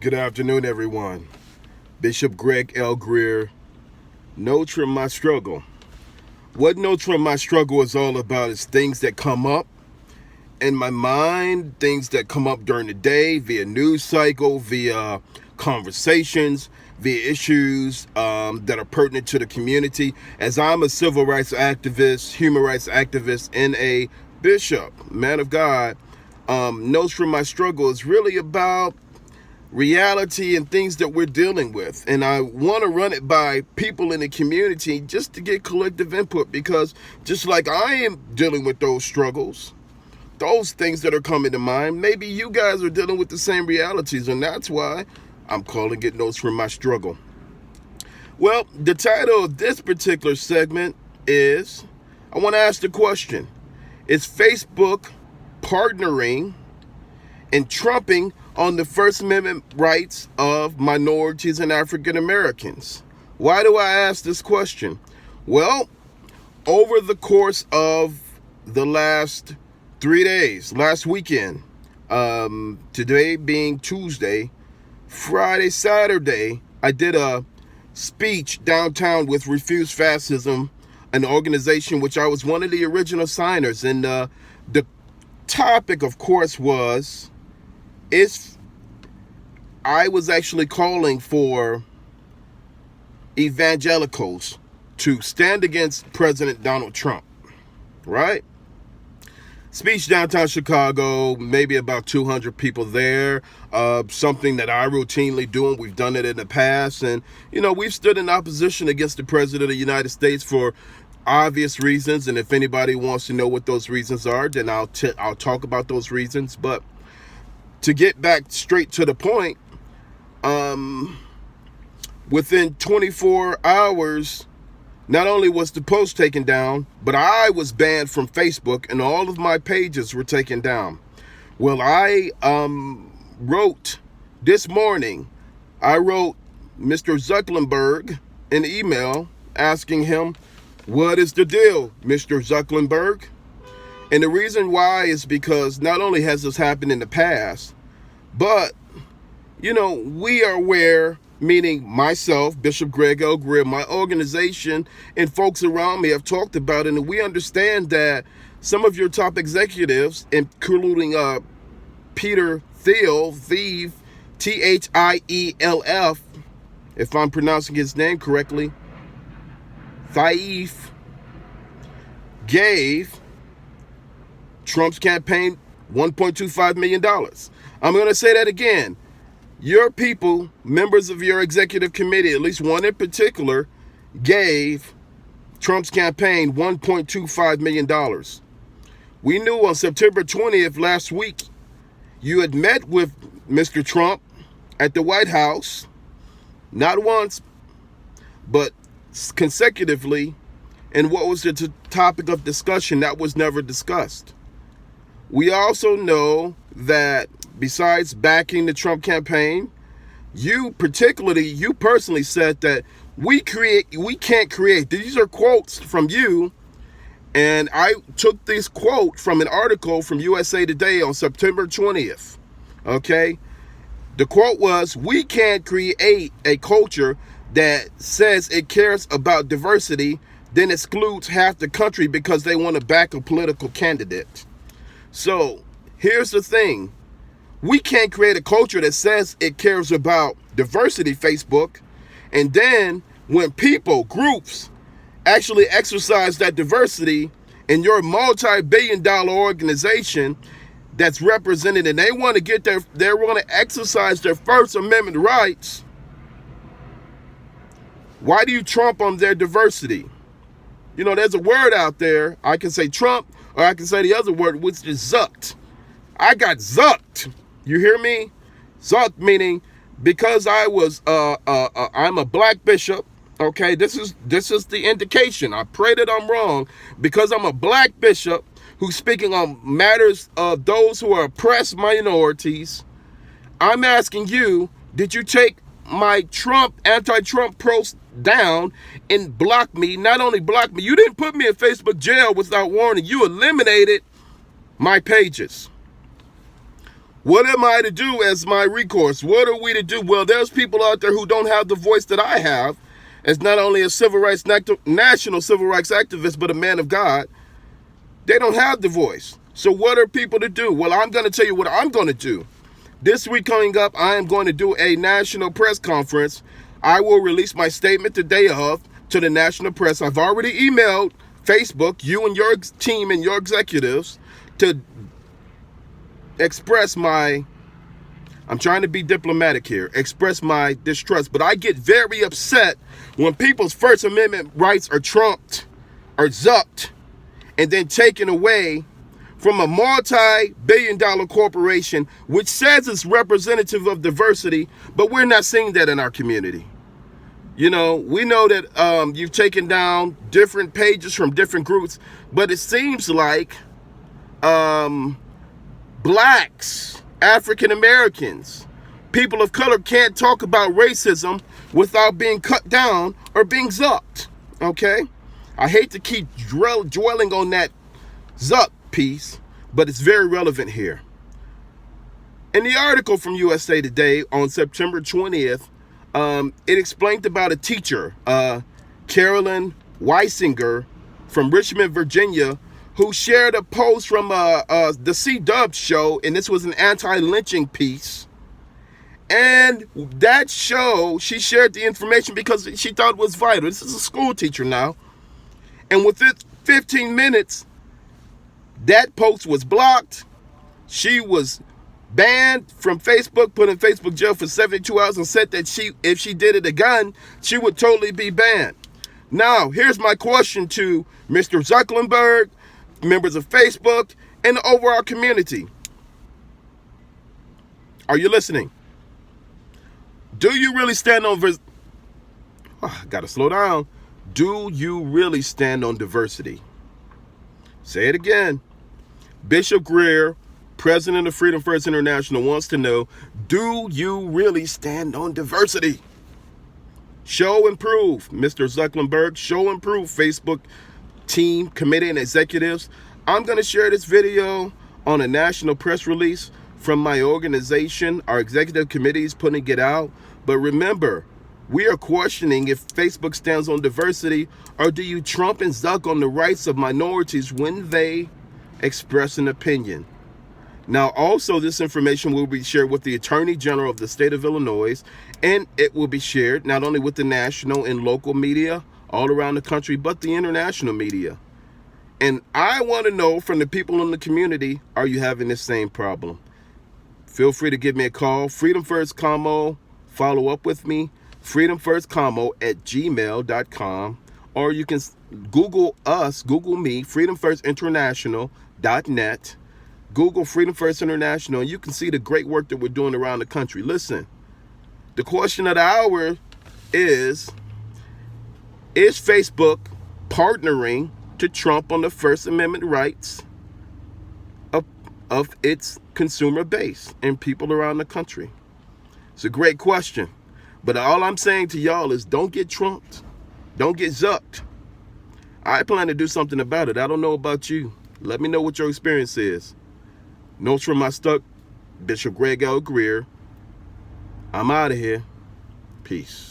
Good afternoon, everyone. Bishop Greg L. Greer, Notes from My Struggle. What Notes from My Struggle is all about is things that come up in my mind, things that come up during the day via news cycle, via conversations, via issues that are pertinent to the community. As I'm a civil rights activist, human rights activist, and a bishop, man of God, Notes from My Struggle is really about reality and things that we're dealing with. And I want to run it by people in the community just to get collective input, because just like I am dealing with those struggles, those things that are coming to mind, maybe you guys are dealing with the same realities, and that's why I'm calling it Notes from My Struggle. Well, the title of this particular segment is, I want to ask the question, is Facebook partnering and trumping on the First Amendment rights of minorities and African Americans? Why do I ask this question? Well, over the course of the last 3 days, last weekend, today being Tuesday, Friday, Saturday, I did a speech downtown with Refuse Fascism, an organization which I was one of the original signers. And the topic, of course, was I was actually calling for evangelicals to stand against President Donald Trump, right? Speech downtown Chicago, maybe about 200 people there, something that I routinely do, and we've done it in the past. And, we've stood in opposition against the President of the United States for obvious reasons. And if anybody wants to know what those reasons are, then I'll talk about those reasons. But to get back straight to the point, within 24 hours, not only was the post taken down, but I was banned from Facebook and all of my pages were taken down. Well, I wrote this morning, I wrote Mr. Zuckerberg an email asking him, what is the deal, Mr. Zuckerberg? And the reason why is because not only has this happened in the past, but, we are aware, meaning myself, Bishop Greg L. Greer, my organization, and folks around me have talked about it, and we understand that some of your top executives, including Peter Thiel, Thielf, if I'm pronouncing his name correctly, Thief, gave Trump's campaign $1.25 million. I'm going to say that again. Your people, members of your executive committee, at least one in particular, gave Trump's campaign $1.25 million. We knew on September 20th last week, you had met with Mr. Trump at the White House, not once, but consecutively. And what was the topic of discussion? That was never discussed. We also know that besides backing the Trump campaign, you personally said that we can't create. These are quotes from you, and I took this quote from an article from USA Today on September 20th. Okay? The quote was, we can't create a culture that says it cares about diversity, then excludes half the country because they want to back a political candidate. So here's the thing. We can't create a culture that says it cares about diversity, Facebook, and then when people, groups, actually exercise that diversity in your multi-billion-dollar organization that's represented, and they want to exercise their First Amendment rights, why do you trump on their diversity? There's a word out there. I can say Trump, or I can say the other word, which is zucked. I got zucked. You hear me? Zucked meaning because I'm a black bishop. Okay, this is the indication. I pray that I'm wrong. Because I'm a black bishop who's speaking on matters of those who are oppressed minorities, I'm asking you, did you take my anti-Trump post down and block me? Not only block me, you didn't put me in Facebook jail without warning. You eliminated my pages. What am I to do as my recourse? What are we to do? Well, there's people out there who don't have the voice that I have as not only a national civil rights activist, but a man of God. They don't have the voice. So what are people to do? Well, I'm going to tell you what I'm going to do. This week coming up, I am going to do a national press conference. I will release my statement the day of to the national press. I've already emailed Facebook, you and your team and your executives, to express my, I'm trying to be diplomatic here, express my distrust. But I get very upset when people's First Amendment rights are trumped or zucked and then taken away from a multi-billion-dollar corporation which says it's representative of diversity, but we're not seeing that in our community. You know, we know that you've taken down different pages from different groups, but it seems like blacks, African Americans, people of color can't talk about racism without being cut down or being zucked, okay? I hate to keep dwelling on that zuck piece, but it's very relevant here. In the article from USA Today on September 20th, it explained about a teacher, Carolyn Weisinger from Richmond, Virginia, who shared a post from the C-Dub show, and this was an anti-lynching piece. And that show, she shared the information because she thought it was vital. This is a school teacher now. And within 15 minutes, that post was blocked. She was banned from Facebook, put in Facebook jail for 72 hours, and said that if she did it again, she would totally be banned. Now, here's my question to Mr. Zuckerberg, members of Facebook, and the overall community. Are you listening? Do you really stand on I gotta slow down. Do you really stand on diversity? Say it again. Bishop Greer, president of Freedom First International, wants to know, do you really stand on diversity? Show and prove, Mr. Zuckerberg. Show and prove, Facebook team, committee, and executives. I'm going to share this video on a national press release from my organization. Our executive committee is putting it out. But remember, we are questioning if Facebook stands on diversity, or do you trump and zuck on the rights of minorities when they express an opinion? Now, also, this information will be shared with the Attorney General of the state of Illinois, and it will be shared not only with the national and local media all around the country, but the international media. And I want to know from the people in the community, are you having the same problem? Feel free to give me a call. Freedom First Commo, follow up with me, freedomfirstcommo@gmail.com, or you can Google us, Google me, freedomfirstinternational.net. Google Freedom First International, and you can see the great work that we're doing around the country. Listen, the question of the hour is Facebook partnering to trump on the First Amendment rights of its consumer base and people around the country? It's a great question. But all I'm saying to y'all is don't get trumped. Don't get zucked. I plan to do something about it. I don't know about you. Let me know what your experience is. Notes from my stuck, Bishop Greg L. Greer. I'm out of here. Peace.